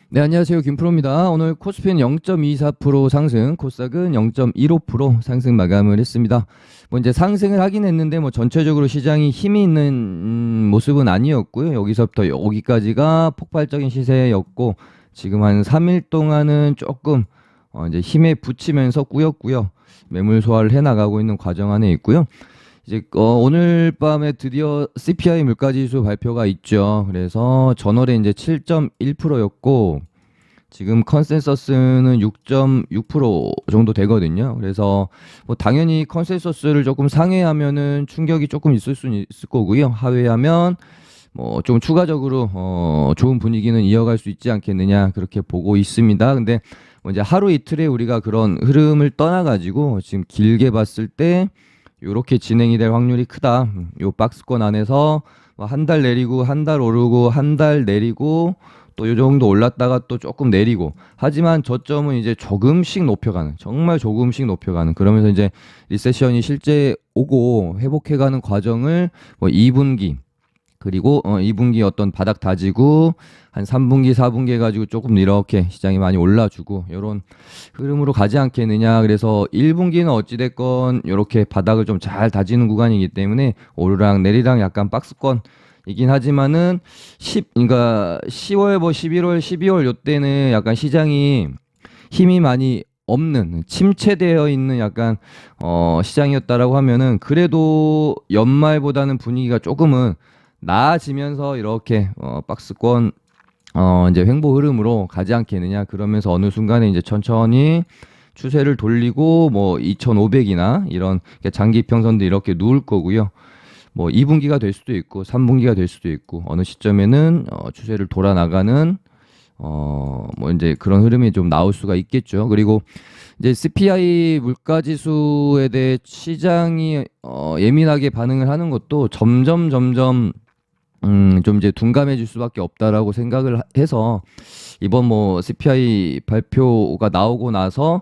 네, 안녕하세요. 김프로입니다. 오늘 코스피는 0.24% 상승, 코스닥은 0.15% 상승 마감을 했습니다. 뭐 이제 상승을 하긴 했는데 뭐 전체적으로 시장이 힘이 있는 모습은 아니었고요. 여기서부터 여기까지가 폭발적인 시세였고 지금 한 3일 동안은 조금 이제 힘에 붙이면서 꾸역꾸역 매물 소화를 해 나가고 있는 과정 안에 있고요. 이제 오늘 밤에 드디어 CPI 물가지수 발표가 있죠. 그래서 전월에 이제 7.1%였고 지금 컨센서스는 6.6% 정도 되거든요. 그래서 뭐 당연히 컨센서스를 조금 상회하면은 충격이 조금 있을 수 있을 거고요. 하회하면 뭐 좀 추가적으로 좋은 분위기는 이어갈 수 있지 않겠느냐 그렇게 보고 있습니다. 근데 뭐 이제 하루 이틀에 우리가 그런 흐름을 떠나가지고 지금 길게 봤을 때 요렇게 진행이 될 확률이 크다. 요 박스권 안에서 뭐 한 달 내리고 한 달 오르고 한 달 내리고 또 요 정도 올랐다가 또 조금 내리고 하지만 저점은 이제 조금씩 높여가는 정말 조금씩 높여가는 그러면서 이제 리세션이 실제 오고 회복해가는 과정을 뭐 2분기 그리고 2분기 어떤 바닥 다지고 한 3분기, 4분기 해가지고 조금 이렇게 시장이 많이 올라주고 이런 흐름으로 가지 않겠느냐. 그래서 1분기는 어찌됐건 이렇게 바닥을 좀 잘 다지는 구간이기 때문에 오르락 내리락 약간 박스권이긴 하지만은 그러니까 10월 뭐 11월, 12월 요때는 약간 시장이 힘이 많이 없는 침체되어 있는 약간 시장이었다라고 하면은 그래도 연말보다는 분위기가 조금은 나아지면서 이렇게 박스권 이제 횡보 흐름으로 가지 않겠느냐. 그러면서 어느 순간에 이제 천천히 추세를 돌리고 뭐 2,500이나 이런 장기 평선도 이렇게 누울 거고요. 뭐 2분기가 될 수도 있고 3분기가 될 수도 있고 어느 시점에는 추세를 돌아 나가는 뭐 이제 그런 흐름이 좀 나올 수가 있겠죠. 그리고 이제 CPI 물가지수에 대해 시장이 예민하게 반응을 하는 것도 점점 좀 이제 둔감해질 수밖에 없다라고 생각을 해서 이번 뭐 CPI 발표가 나오고 나서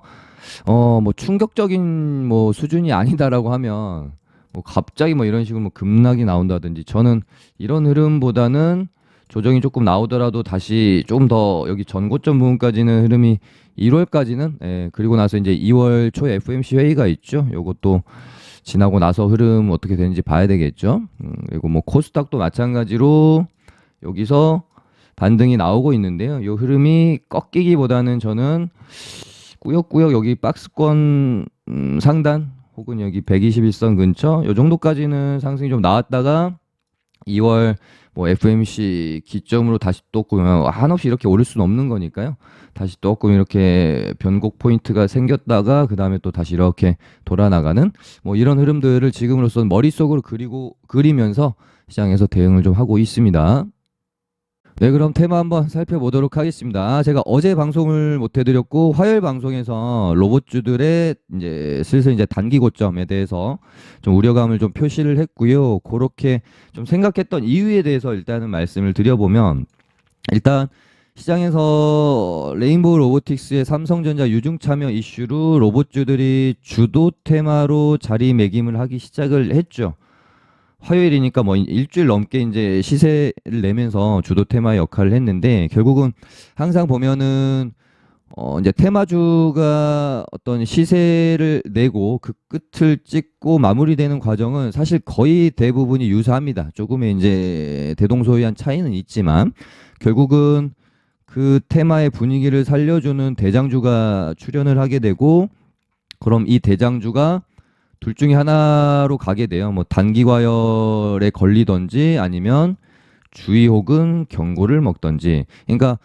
뭐 충격적인 뭐 수준이 아니다라고 하면 뭐 갑자기 뭐 이런 식으로 뭐 급락이 나온다든지 저는 이런 흐름보다는 조정이 조금 나오더라도 다시 좀 더 여기 전고점 부분까지는 흐름이 1월까지는 그리고 나서 이제 2월 초에 FOMC 회의가 있죠. 요것도 지나고 나서 흐름 어떻게 되는지 봐야 되겠죠. 그리고 뭐 코스닥도 마찬가지로 여기서 반등이 나오고 있는데요. 이 흐름이 꺾이기보다는 저는 꾸역꾸역 여기 박스권 상단 혹은 여기 121선 근처 요 정도까지는 상승이 좀 나왔다가 2월 뭐 FMC 기점으로 다시 또 한없이 이렇게 오를 수는 없는 거니까요. 다시 조금 이렇게 변곡 포인트가 생겼다가 그 다음에 또 다시 이렇게 돌아나가는 뭐 이런 흐름들을 지금으로서는 머릿속으로 그리면서 시장에서 대응을 좀 하고 있습니다. 네, 그럼 테마 한번 살펴보도록 하겠습니다. 제가 어제 방송을 못 해드렸고 화요일 방송에서 로봇주들의 이제 슬슬 이제 단기 고점에 대해서 좀 우려감을 좀 표시를 했고요. 그렇게 좀 생각했던 이유에 대해서 일단은 말씀을 드려보면 일단 시장에서 레인보우 로보틱스의 삼성전자 유중 참여 이슈로 로봇주들이 주도 테마로 자리매김을 하기 시작을 했죠. 화요일이니까 뭐 일주일 넘게 이제 시세를 내면서 주도 테마의 역할을 했는데 결국은 항상 보면은 이제 테마주가 어떤 시세를 내고 그 끝을 찍고 마무리되는 과정은 사실 거의 대부분이 유사합니다. 조금의 이제 대동소이한 차이는 있지만 결국은 그 테마의 분위기를 살려주는 대장주가 출연을 하게 되고 그럼 이 대장주가 둘 중에 하나로 가게 돼요. 뭐 단기 과열에 걸리던지 아니면 주의 혹은 경고를 먹던지. 그러니까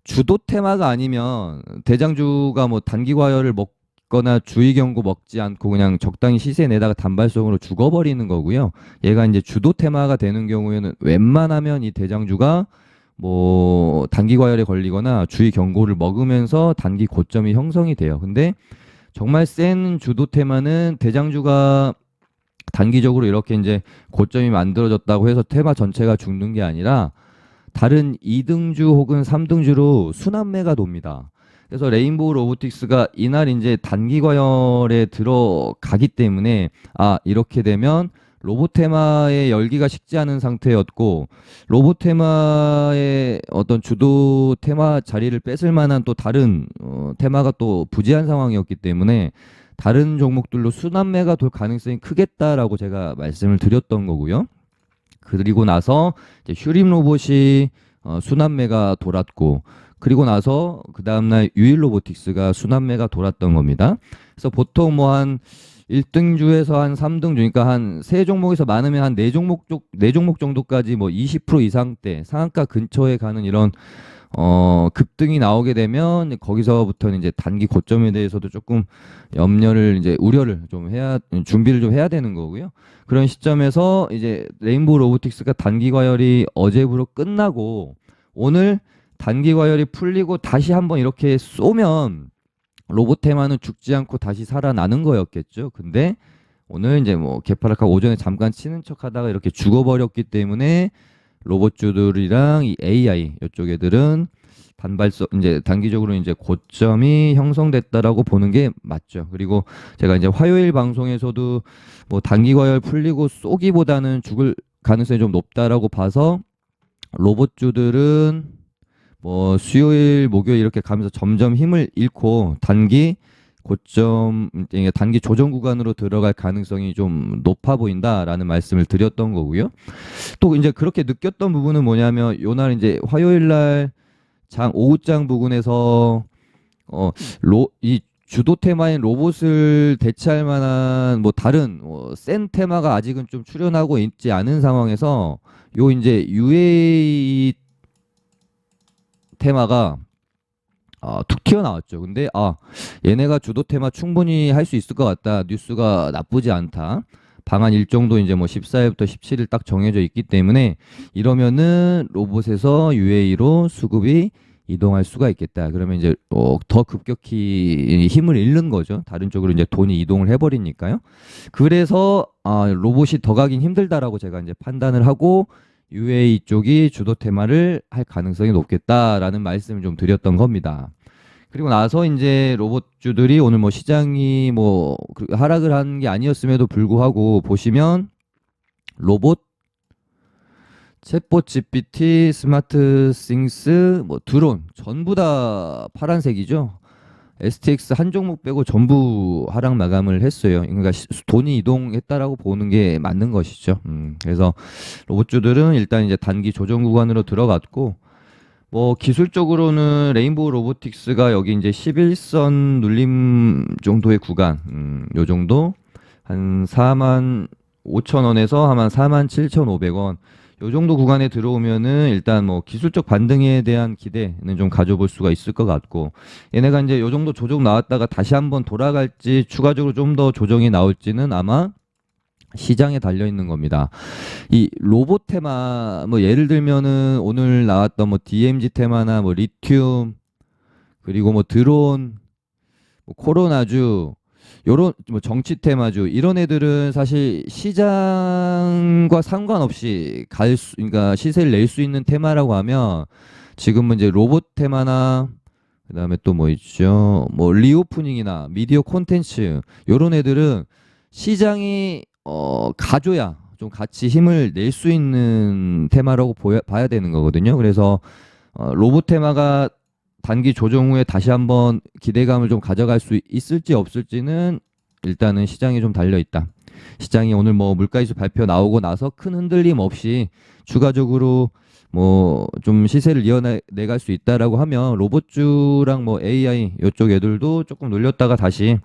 주도 테마가 아니면 대장주가 뭐 단기 과열을 먹거나 주의 경고 먹지 않고 그냥 적당히 시세 내다가 단발성으로 죽어버리는 거고요. 얘가 이제 주도 테마가 되는 경우에는 웬만하면 이 대장주가 뭐 단기 과열에 걸리거나 주의 경고를 먹으면서 단기 고점이 형성이 돼요. 근데 정말 센 주도 테마는 대장주가 단기적으로 이렇게 이제 고점이 만들어졌다고 해서 테마 전체가 죽는 게 아니라 다른 2등주 혹은 3등주로 순환매가 돕니다. 그래서 레인보우 로보틱스가 이날 이제 단기 과열에 들어가기 때문에 이렇게 되면 로봇 테마의 열기가 식지 않은 상태였고, 로봇 테마의 어떤 주도 테마 자리를 뺏을 만한 또 다른 테마가 또 부재한 상황이었기 때문에 다른 종목들로 순환매가 돌 가능성이 크겠다라고 제가 말씀을 드렸던 거고요. 그리고 나서 이제 휴림 로봇이 순환매가 돌았고, 그리고 나서 그 다음날 유일 로보틱스가 순환매가 돌았던 겁니다. 그래서 보통 뭐 한 1등주에서 한 3등주, 그러니까 한 세 종목에서 많으면 한 네 종목 정도까지 뭐 20% 이상대 상한가 근처에 가는 이런 급등이 나오게 되면 거기서부터는 이제 단기 고점에 대해서도 조금 염려를 이제 우려를 좀 해야 준비를 좀 해야 되는 거고요. 그런 시점에서 이제 레인보우 로보틱스가 단기 과열이 어제부로 끝나고 오늘 단기 과열이 풀리고 다시 한번 이렇게 쏘면 로봇 테마는 죽지 않고 다시 살아나는 거였겠죠. 근데 오늘 이제 뭐 개파락하고 오전에 잠깐 치는 척 하다가 이렇게 죽어버렸기 때문에 로봇주들이랑 이 AI 이쪽 애들은 반발성 이제 단기적으로 이제 고점이 형성됐다라고 보는 게 맞죠. 그리고 제가 이제 화요일 방송에서도 뭐 단기 과열 풀리고 쏘기보다는 죽을 가능성이 좀 높다라고 봐서 로봇주들은 뭐 수요일, 목요일 이렇게 가면서 점점 힘을 잃고 단기 고점, 단기 조정 구간으로 들어갈 가능성이 좀 높아 보인다라는 말씀을 드렸던 거고요. 또 이제 그렇게 느꼈던 부분은 뭐냐면 요날 이제 화요일 날 오후장 부근에서 이 주도 테마인 로봇을 대체할 만한 뭐 다른 센 테마가 아직은 좀 출현하고 있지 않은 상황에서 요 이제 UAE 테마가 툭 튀어나왔죠. 근데 얘네가 주도 테마 충분히 할 수 있을 것 같다. 뉴스가 나쁘지 않다. 방한 일정도 이제 뭐 14일부터 17일 딱 정해져 있기 때문에 이러면은 로봇에서 UAE로 수급이 이동할 수가 있겠다. 그러면 이제 더 급격히 힘을 잃는 거죠. 다른 쪽으로 이제 돈이 이동을 해버리니까요. 그래서 로봇이 더 가긴 힘들다라고 제가 이제 판단을 하고 UAE 쪽이 주도 테마를 할 가능성이 높겠다라는 말씀을 좀 드렸던 겁니다. 그리고 나서 이제 로봇주들이 오늘 뭐 시장이 뭐 하락을 한 게 아니었음에도 불구하고 보시면 로봇, 챗봇 GPT, 스마트 싱스, 뭐 드론 전부 다 파란색이죠. STX 한 종목 빼고 전부 하락 마감을 했어요. 그러니까 돈이 이동했다라고 보는 게 맞는 것이죠. 그래서 로봇주들은 일단 이제 단기 조정 구간으로 들어갔고, 뭐 기술적으로는 레인보우 로보틱스가 여기 이제 11선 눌림 정도의 구간, 요 정도 한 45,000원에서 한 47,500원 요 정도 구간에 들어오면은 일단 뭐 기술적 반등에 대한 기대는 좀 가져볼 수가 있을 것 같고, 얘네가 이제 요 정도 조정 나왔다가 다시 한번 돌아갈지 추가적으로 좀 더 조정이 나올지는 아마 시장에 달려 있는 겁니다. 이 로봇 테마 뭐 예를 들면은 오늘 나왔던 뭐 DMZ 테마나 뭐 리튬 그리고 뭐 드론, 뭐 코로나주 요런 뭐 정치 테마주 이런 애들은 사실 시장과 상관없이 그러니까 시세를 낼 수 있는 테마라고 하면 지금은 이제 로봇 테마나 그다음에 또 뭐 있죠? 뭐 리오프닝이나 미디어 콘텐츠 요런 애들은 시장이 가줘야 좀 같이 힘을 낼 수 있는 테마라고 봐야 되는 거거든요. 그래서 로봇 테마가 단기 조정 후에 다시 한번 기대감을 좀 가져갈 수 있을지 없을지는 일단은 시장에 좀 달려 있다. 시장이 오늘 뭐 물가지수 발표 나오고 나서 큰 흔들림 없이 추가적으로 뭐 좀 시세를 이어내갈 수 있다라고 하면 로봇주랑 뭐 AI 이쪽 애들도 조금 눌렸다가 다시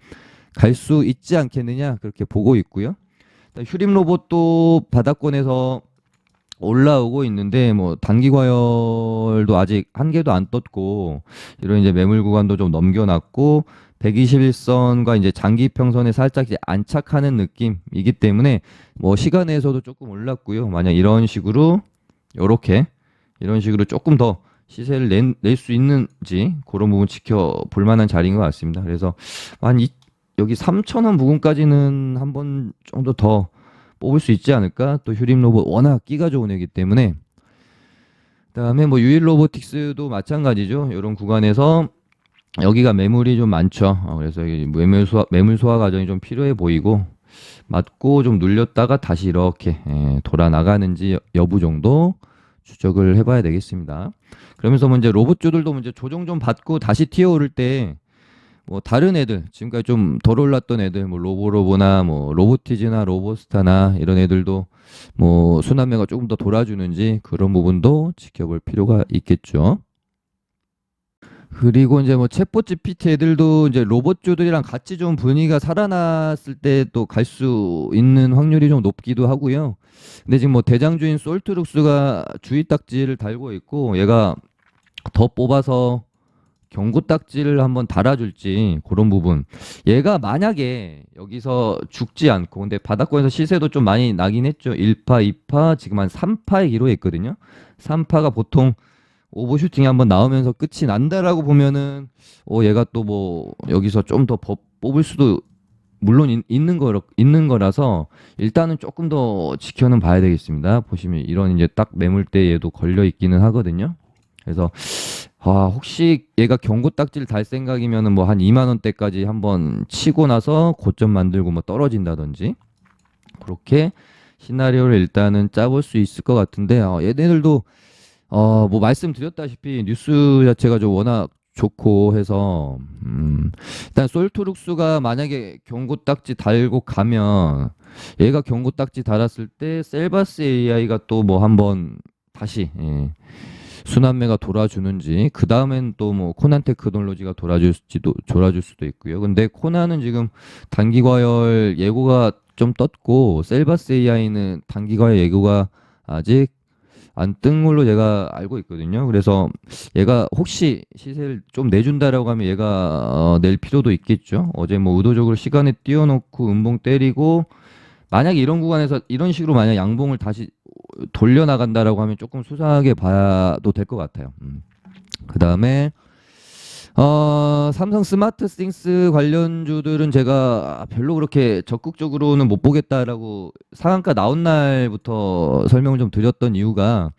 갈 수 있지 않겠느냐 그렇게 보고 있고요. 휴림 로봇도 바닥권에서 올라오고 있는데 뭐 단기 과열도 아직 한 개도 안 떴고 이런 이제 매물 구간도 좀 넘겨놨고 121선과 이제 장기 평선에 살짝 이제 안착하는 느낌이기 때문에 뭐 시간에서도 조금 올랐고요. 만약 이런 식으로 이런 식으로 조금 더 시세를 낼 수 있는지 그런 부분 지켜볼 만한 자리인 것 같습니다. 그래서 여기 3,000원 부근까지는 한번 정도 더 뽑을 수 있지 않을까? 또 휴림 로봇 워낙 끼가 좋은 애기 때문에. 그다음에 뭐 유일 로보틱스도 마찬가지죠. 이런 구간에서 여기가 매물이 좀 많죠. 그래서 매물 소화 과정이 좀 필요해 보이고 맞고 좀 눌렸다가 다시 이렇게 돌아 나가는지 여부 정도 추적을 해봐야 되겠습니다. 그러면서 뭐 이제 로봇주들도 이제 조정 좀 받고 다시 튀어오를 때 뭐 다른 애들 지금까지 좀 덜 올랐던 애들 뭐 로보로보나 뭐 로보티즈나 로보스타나 이런 애들도 뭐 순환매가 조금 더 돌아주는지 그런 부분도 지켜볼 필요가 있겠죠. 그리고 이제 뭐 챗봇 GPT 애들도 이제 로봇주들이랑 같이 좀 분위기가 살아났을 때 또 갈 수 있는 확률이 좀 높기도 하고요. 근데 지금 뭐 대장주인 솔트룩스가 주의 딱지를 달고 있고 얘가 더 뽑아서 경고 딱지를 한번 달아줄지 그런 부분. 얘가 만약에 여기서 죽지 않고 근데 바닥권에서 시세도 좀 많이 나긴 했죠. 1파, 2파, 지금 한 3파의 기록에 있거든요. 3파가 보통 오버슈팅이 한번 나오면서 끝이 난다라고 보면은 얘가 또 뭐 여기서 좀 더 뽑을 수도 물론 있는 거라서 일단은 조금 더 지켜는 봐야 되겠습니다. 보시면 이런 이제 딱 매물대 얘도 걸려 있기는 하거든요. 그래서 혹시 얘가 경고 딱지를 달 생각이면은 뭐 한 2만 원대까지 한번 치고 나서 고점 만들고 뭐 떨어진다든지 그렇게 시나리오를 일단은 짜볼 수 있을 것 같은데 얘네들도 뭐 말씀드렸다시피 뉴스 자체가 좀 워낙 좋고 해서 일단 솔트룩스가 만약에 경고 딱지 달고 가면 얘가 경고 딱지 달았을 때 셀바스 AI가 또 뭐 한번 다시 순환매가 돌아주는지 그 다음엔 또 뭐 코난 테크놀로지가 돌아줄 수도 있고요. 근데 코난은 지금 단기 과열 예고가 좀 떴고 셀바스 AI는 단기 과열 예고가 아직 안 뜬 걸로 제가 알고 있거든요. 그래서 얘가 혹시 시세를 좀 내준다라고 하면 얘가 낼 필요도 있겠죠. 어제 뭐 의도적으로 시간에 띄워놓고 음봉 때리고 만약에 이런 구간에서 이런 식으로 만약 양봉을 다시 돌려나간다라고 하면 조금 수상하게 봐도 될 것 같아요. 그 다음에 삼성 스마트 싱스 관련주들은 제가 별로 그렇게 적극적으로는 못 보겠다라고 상한가 나온 날부터 설명을 좀 드렸던 이유가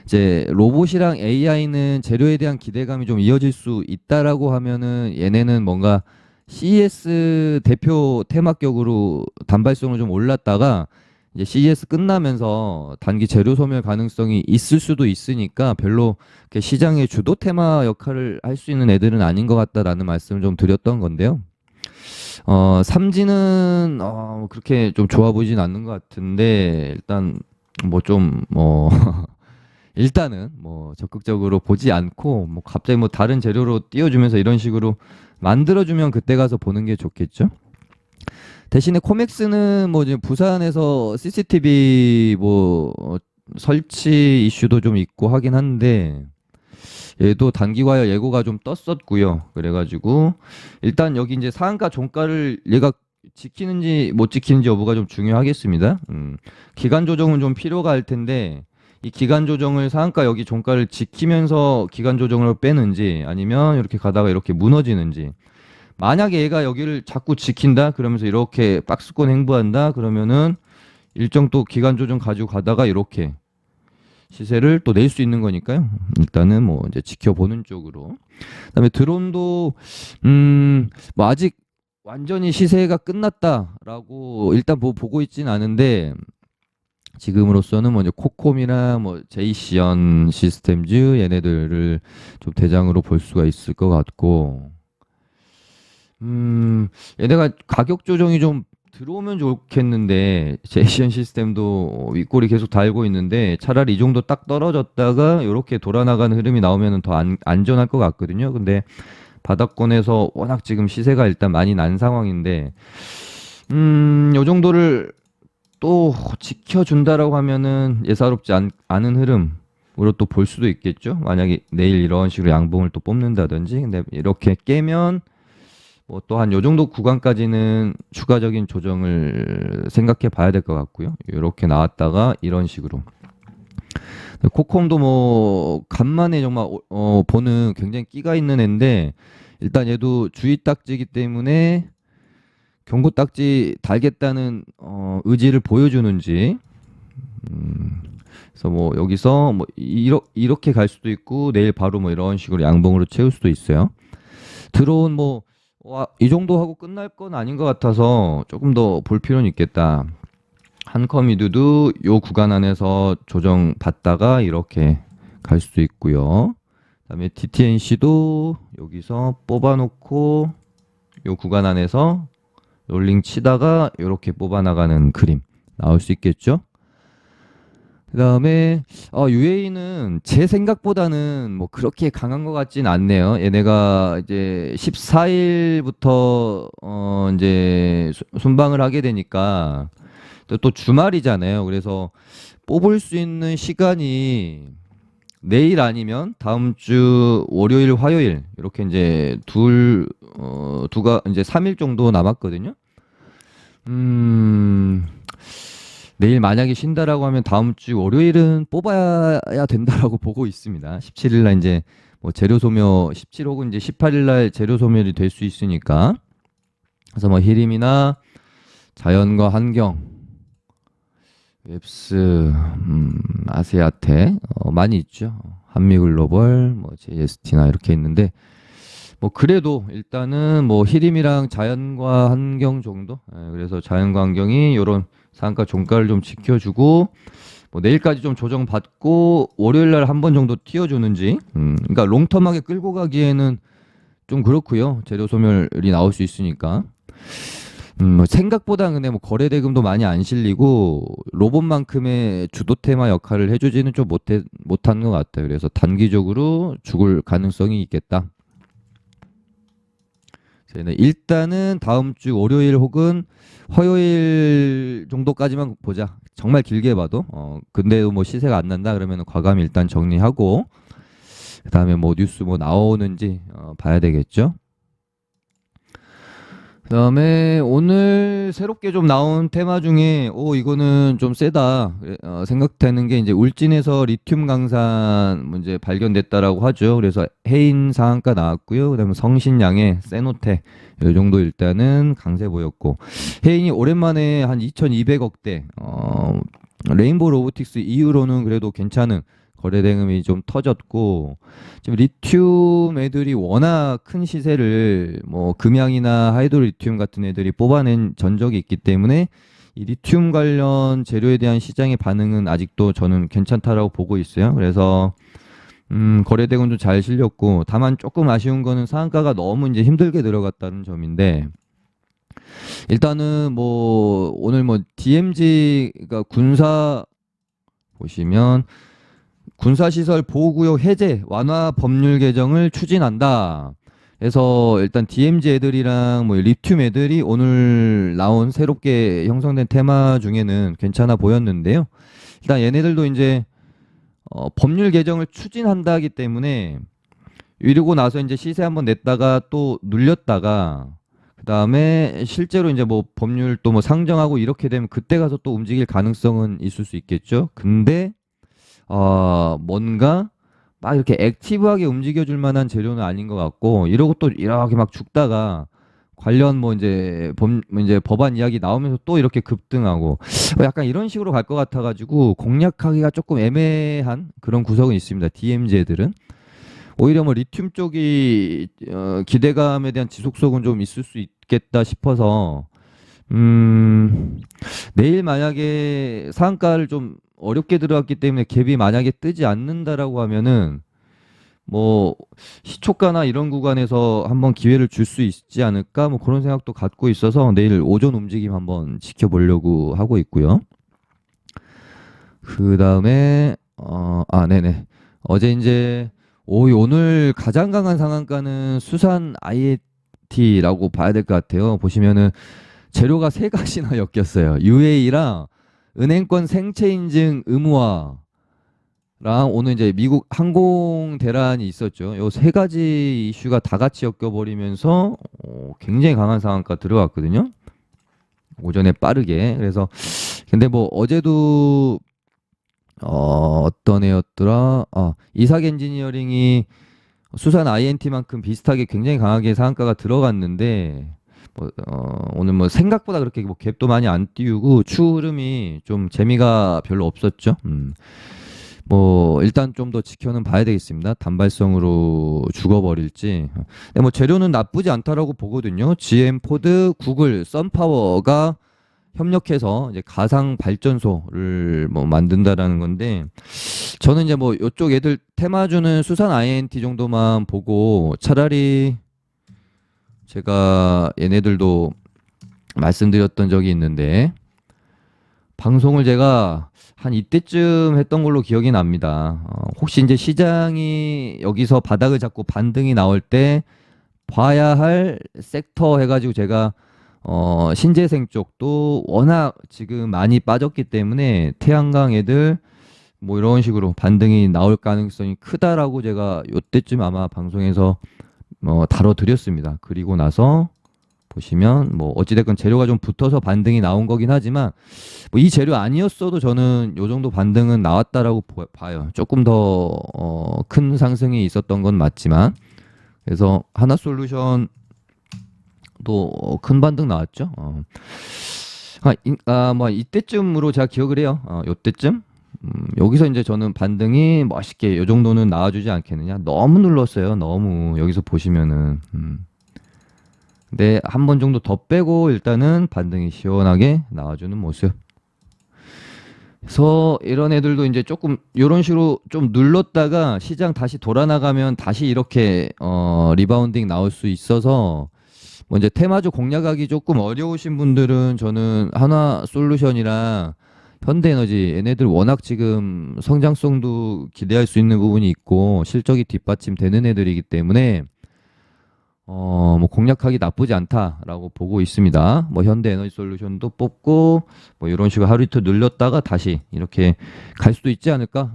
이제 로봇이랑 AI는 재료에 대한 기대감이 좀 이어질 수 있다라고 하면은 얘네는 뭔가 CES 대표 테마격으로 단발성으로 좀 올랐다가 이제 CES 끝나면서 단기 재료 소멸 가능성이 있을 수도 있으니까 별로 시장의 주도 테마 역할을 할 수 있는 애들은 아닌 것 같다라는 말씀을 좀 드렸던 건데요. 삼진은 그렇게 좀 좋아 보이진 않는 것 같은데 일단 일단은 뭐 적극적으로 보지 않고 뭐 갑자기 뭐 다른 재료로 띄워주면서 이런 식으로 만들어주면 그때 가서 보는 게 좋겠죠. 대신에 코맥스는 뭐 이제 부산에서 CCTV 설치 이슈도 좀 있고 하긴 한데 얘도 단기 과열 예고가 좀 떴었고요. 그래가지고 일단 여기 이제 상한가 종가를 얘가 지키는지 못 지키는지 여부가 좀 중요하겠습니다. 기간 조정은 좀 필요가 할 텐데 이 기간 조정을 상한가 여기 종가를 지키면서 기간 조정을 빼는지 아니면 이렇게 가다가 이렇게 무너지는지 만약에 얘가 여기를 자꾸 지킨다 그러면서 이렇게 박스권 행보한다 그러면은 일정 또 기간 조정 가지고 가다가 이렇게 시세를 또 낼 수 있는 거니까요. 일단은 뭐 이제 지켜보는 쪽으로. 그다음에 드론도 뭐 아직 완전히 시세가 끝났다라고 일단 보고 있진 않은데 지금으로서는 뭐 이제 코콤이나 뭐 제이시언 시스템즈 얘네들을 좀 대장으로 볼 수가 있을 것 같고 얘네가 가격 조정이 좀 들어오면 좋겠는데 제이시언 시스템도 윗골이 계속 달고 있는데 차라리 이 정도 딱 떨어졌다가 이렇게 돌아나가는 흐름이 나오면 더 안전할 것 같거든요. 근데 바닥권에서 워낙 지금 시세가 일단 많이 난 상황인데 요 정도를 또 지켜준다라고 하면은 예사롭지 않은 흐름으로 또 볼 수도 있겠죠. 만약에 내일 이런 식으로 양봉을 또 뽑는다든지 근데 이렇게 깨면 뭐 또한 요 정도 구간까지는 추가적인 조정을 생각해 봐야 될 것 같고요. 이렇게 나왔다가 이런 식으로 코콤도 뭐 간만에 정말 보는 굉장히 끼가 있는 애인데 일단 얘도 주의 딱지이기 때문에 경고 딱지 달겠다는 의지를 보여주는지 그래서 뭐 여기서 뭐 이렇게 갈 수도 있고 내일 바로 뭐 이런 식으로 양봉으로 채울 수도 있어요. 들어온 뭐 이 정도 하고 끝날 건 아닌 것 같아서 조금 더 볼 필요는 있겠다. 한커미드도 요 구간 안에서 조정 받다가 이렇게 갈 수도 있고요. 그다음에 TTNC도 여기서 뽑아놓고 요 구간 안에서 롤링 치다가 이렇게 뽑아나가는 그림 나올 수 있겠죠. 그다음에 UAE는 제 생각보다는 뭐 그렇게 강한 것 같진 않네요. 얘네가 이제 14일부터 이제 순방을 하게 되니까 또 주말이잖아요. 그래서 뽑을 수 있는 시간이 내일 아니면 다음 주 월요일, 화요일 이렇게 이제 두가 이제 3일 정도 남았거든요. 내일 만약에 쉰다라고 하면 다음 주 월요일은 뽑아야 된다라고 보고 있습니다. 17일 날 이제 뭐 재료 소멸 17 혹은 이제 18일 날 재료 소멸이 될 수 있으니까. 그래서 뭐 히림이나 자연과 환경, 웹스, 아세아테 많이 있죠. 한미글로벌, 뭐 JST나 이렇게 있는데 뭐 그래도 일단은 뭐 히림이랑 자연과 환경 정도. 그래서 자연과 환경이 요런 상한가 종가를 좀 지켜주고 뭐 내일까지 좀 조정받고 월요일 날 한 번 정도 띄워주는지. 그러니까 롱텀하게 끌고 가기에는 좀 그렇고요. 재료 소멸이 나올 수 있으니까. 뭐 생각보다 근데 뭐 거래 대금도 많이 안 실리고 로봇만큼의 주도 테마 역할을 해주지는 좀 못한 것 같아요. 그래서 단기적으로 죽을 가능성이 있겠다. 일단은 다음 주 월요일 혹은 화요일 정도까지만 보자. 정말 길게 봐도. 근데도 뭐 시세가 안 난다 그러면 과감히 일단 정리하고 그다음에 뭐 뉴스 뭐 나오는지 봐야 되겠죠. 그다음에 오늘 새롭게 좀 나온 테마 중에 이거는 좀 세다 생각되는 게 이제 울진에서 리튬 강산 문제 발견됐다라고 하죠. 그래서 해인 상한가 나왔고요. 그다음에 성신양의 세노테 이 정도 일단은 강세 보였고 해인이 오랜만에 한 2,200억대 레인보우 로보틱스 이후로는 그래도 괜찮은 거래 대금이 좀 터졌고 지금 리튬 애들이 워낙 큰 시세를 뭐 금양이나 하이드로 리튬 같은 애들이 뽑아낸 전적이 있기 때문에 이 리튬 관련 재료에 대한 시장의 반응은 아직도 저는 괜찮다라고 보고 있어요. 그래서 거래 대금도 잘 실렸고 다만 조금 아쉬운 거는 상한가가 너무 이제 힘들게 들어갔다는 점인데 일단은 뭐 오늘 뭐 DMZ가 군사 보시면 군사시설 보호구역 해제 완화 법률 개정을 추진한다. 그래서 일단 DMZ 애들이랑 뭐 리튬 애들이 오늘 나온 새롭게 형성된 테마 중에는 괜찮아 보였는데요. 일단 얘네들도 이제 법률 개정을 추진한다기 때문에 이러고 나서 이제 시세 한번 냈다가 또 눌렸다가 그다음에 실제로 이제 뭐 법률 또 뭐 상정하고 이렇게 되면 그때 가서 또 움직일 가능성은 있을 수 있겠죠. 근데 뭔가 막 이렇게 액티브하게 움직여줄 만한 재료는 아닌 것 같고 이러고 또 이렇게 막 죽다가 관련 뭐 이제 법안 이야기 나오면서 또 이렇게 급등하고 약간 이런 식으로 갈 것 같아가지고 공략하기가 조금 애매한 그런 구석은 있습니다. DMZ들은 오히려 뭐 리튬 쪽이 기대감에 대한 지속성은 좀 있을 수 있겠다 싶어서 내일 만약에 상한가를 좀 어렵게 들어갔기 때문에 갭이 만약에 뜨지 않는다라고 하면은 뭐 시초가나 이런 구간에서 한번 기회를 줄 수 있지 않을까 뭐 그런 생각도 갖고 있어서 내일 오전 움직임 한번 지켜보려고 하고 있고요. 그 다음에 네네 어제 이제 오늘 가장 강한 상한가는 수산 IAT라고 봐야 될 것 같아요. 보시면은 재료가 세 가지나 엮였어요. UAE랑 은행권 생체 인증 의무화랑 오늘 이제 미국 항공 대란이 있었죠. 요 세 가지 이슈가 다 같이 엮여버리면서 굉장히 강한 상한가 들어갔거든요. 오전에 빠르게. 그래서 근데 뭐 어제도 어떤 애였더라? 이삭 엔지니어링이 수산 INT만큼 비슷하게 굉장히 강하게 상한가가 들어갔는데 오늘 뭐 생각보다 그렇게 뭐 갭도 많이 안 띄우고 추후 흐름이 좀 재미가 별로 없었죠. 뭐 일단 좀 더 지켜는 봐야 되겠습니다. 단발성으로 죽어버릴지. 근데 뭐 재료는 나쁘지 않다라고 보거든요. GM 포드, 구글, 썬파워가 협력해서 이제 가상 발전소를 뭐 만든다라는 건데, 저는 이제 뭐 이쪽 애들 테마주는 수산 INT 정도만 보고, 차라리 제가 얘네들도 말씀드렸던 적이 있는데, 방송을 제가 한 이때쯤 했던 걸로 기억이 납니다. 혹시 이제 시장이 여기서 바닥을 잡고 반등이 나올 때 봐야 할 섹터 해가지고 제가 신재생 쪽도 워낙 지금 많이 빠졌기 때문에 태양광 애들 뭐 이런 식으로 반등이 나올 가능성이 크다라고 제가 요때쯤 아마 방송에서 다뤄드렸습니다. 그리고 나서 보시면 뭐 어찌됐건 재료가 좀 붙어서 반등이 나온 거긴 하지만, 뭐 이 재료 아니었어도 저는 요 정도 반등은 나왔다라고 봐요. 조금 더 큰 상승이 있었던 건 맞지만, 그래서 하나솔루션도 큰 반등 나왔죠. 뭐 이때쯤으로 제가 기억을 해요. 요때쯤. 여기서 이제 저는 반등이 멋있게 요 정도는 나와주지 않겠느냐. 너무 눌렀어요. 너무 여기서 보시면은. 근데 한 번 정도 더 빼고 일단은 반등이 시원하게 나와주는 모습. 그래서 이런 애들도 이제 조금 이런 식으로 좀 눌렀다가 시장 다시 돌아나가면 다시 이렇게 리바운딩 나올 수 있어서, 뭐 이제 테마주 공략하기 조금 어려우신 분들은 저는 하나솔루션이랑 현대에너지 얘네들 워낙 지금 성장성도 기대할 수 있는 부분이 있고 실적이 뒷받침되는 애들이기 때문에 뭐 공략하기 나쁘지 않다라고 보고 있습니다. 뭐 현대에너지솔루션도 뽑고 뭐 이런 식으로 하루 이틀 늘렸다가 다시 이렇게 갈 수도 있지 않을까?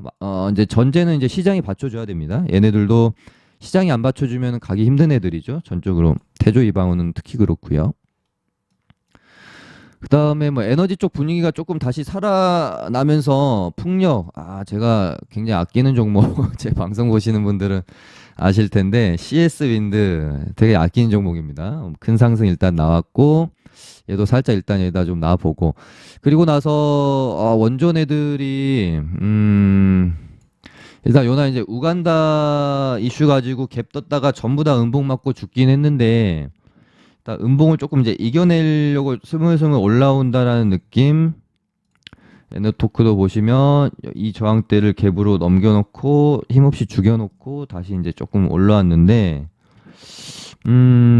이제 전제는 이제 시장이 받쳐줘야 됩니다. 얘네들도 시장이 안 받쳐주면 가기 힘든 애들이죠. 전적으로 태조 이방원은 특히 그렇고요. 그 다음에 뭐 에너지 쪽 분위기가 조금 다시 살아나면서 풍력, 제가 굉장히 아끼는 종목, 제 방송 보시는 분들은 아실 텐데 CS 윈드 되게 아끼는 종목입니다. 큰 상승 일단 나왔고, 얘도 살짝 일단 여기다 좀 놔보고, 그리고 나서 원전 애들이 일단 요나 이제 우간다 이슈 가지고 갭 떴다가 전부 다 음봉 맞고 죽긴 했는데, 일단 음봉을 조금 이제 이겨내려고 스물스물 올라온다라는 느낌. 에너토크도 보시면 이 저항대를 갭으로 넘겨놓고 힘없이 죽여놓고 다시 이제 조금 올라왔는데,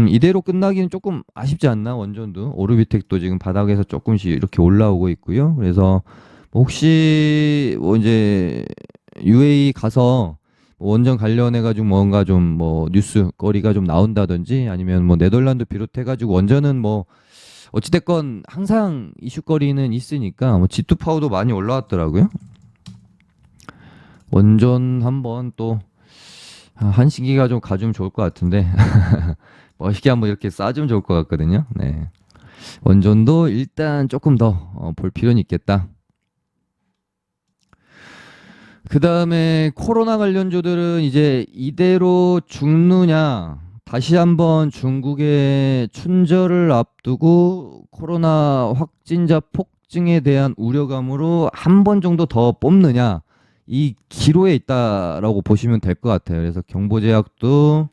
이대로 끝나기는 조금 아쉽지 않나. 원전도 오르비텍도 지금 바닥에서 조금씩 이렇게 올라오고 있고요. 그래서 뭐 혹시 뭐 이제 UAE 가서 원전 관련해 가지고 뭔가 좀 뭐 뉴스 거리가 좀 나온다든지, 아니면 뭐 네덜란드 비롯해 가지고 원전은 뭐 어찌됐건 항상 이슈거리는 있으니까, 뭐 G2 파워도 많이 올라왔더라고요. 원전 한번 또 한시기가 좀 가주면 좋을 것 같은데 멋있게 한번 이렇게 쏴주면 좋을 것 같거든요. 네. 원전도 일단 조금 더 볼 필요는 있겠다. 그 다음에 코로나 관련주들은 이제 이대로 죽느냐, 다시 한번 중국의 춘절을 앞두고 코로나 확진자 폭증에 대한 우려감으로 한 번 정도 더 뽑느냐, 이 기로에 있다라고 보시면 될 것 같아요. 그래서 경보제약도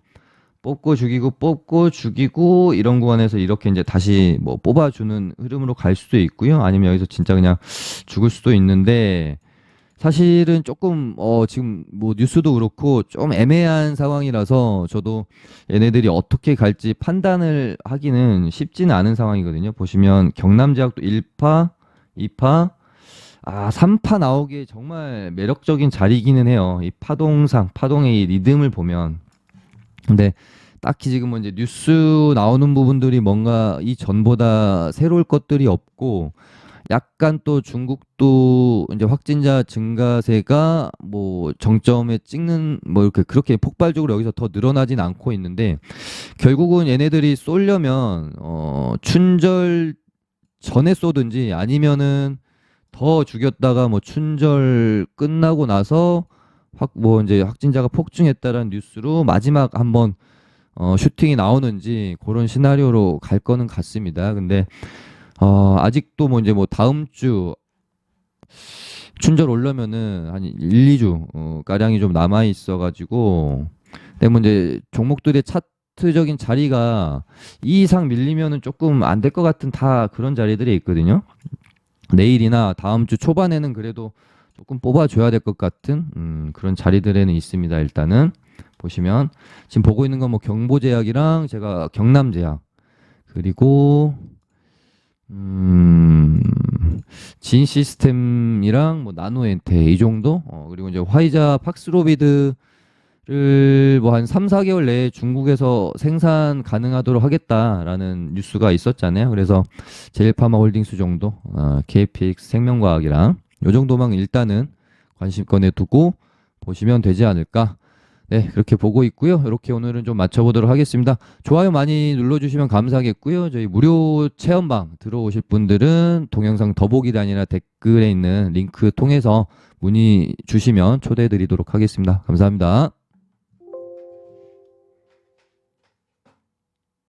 뽑고 죽이고 뽑고 죽이고 이런 구간에서 이렇게 이제 다시 뭐 뽑아주는 흐름으로 갈 수도 있고요. 아니면 여기서 진짜 그냥 죽을 수도 있는데, 사실은 조금 지금 뭐 뉴스도 그렇고 좀 애매한 상황이라서 저도 얘네들이 어떻게 갈지 판단을 하기는 쉽지는 않은 상황이거든요. 보시면 경남제약도 1파, 2파, 3파 나오기에 정말 매력적인 자리이기는 해요. 이 파동의 이 리듬을 보면. 근데 딱히 지금 뭐 이제 뉴스 나오는 부분들이 뭔가 이 전보다 새로울 것들이 없고, 약간 또 중국도 이제 확진자 증가세가 뭐 정점에 찍는 뭐 이렇게 그렇게 폭발적으로 여기서 더 늘어나진 않고 있는데, 결국은 얘네들이 쏘려면 춘절 전에 쏘든지 아니면은 더 죽였다가 뭐 춘절 끝나고 나서 뭐 이제 확진자가 폭증했다라는 뉴스로 마지막 한번 슈팅이 나오는지 그런 시나리오로 갈 거는 같습니다. 근데 아직도 뭐 이제 뭐 다음 주 춘절 오려면은 한 1, 2주 가량이 좀 남아 있어 가지고 근데 뭐 이제 종목들의 차트적인 자리가 이 이상 밀리면은 조금 안 될 것 같은 다 그런 자리들이 있거든요. 내일이나 다음 주 초반에는 그래도 조금 뽑아줘야 될 것 같은 그런 자리들에는 있습니다. 일단은 보시면 지금 보고 있는 건 뭐 경보제약이랑 제가 경남제약 그리고 진 시스템이랑 뭐 나노엔테 이 정도 그리고 이제 화이자 팍스로비드를 뭐 한 3, 4개월 내에 중국에서 생산 가능하도록 하겠다라는 뉴스가 있었잖아요. 그래서 제일파마홀딩스 정도, KPX 생명과학이랑 요 정도만 일단은 관심권에 두고 보시면 되지 않을까. 네, 그렇게 보고 있고요. 이렇게 오늘은 좀 맞춰보도록 하겠습니다. 좋아요 많이 눌러주시면 감사하겠고요. 저희 무료 체험방 들어오실 분들은 동영상 더보기란이나 댓글에 있는 링크 통해서 문의 주시면 초대해 드리도록 하겠습니다. 감사합니다.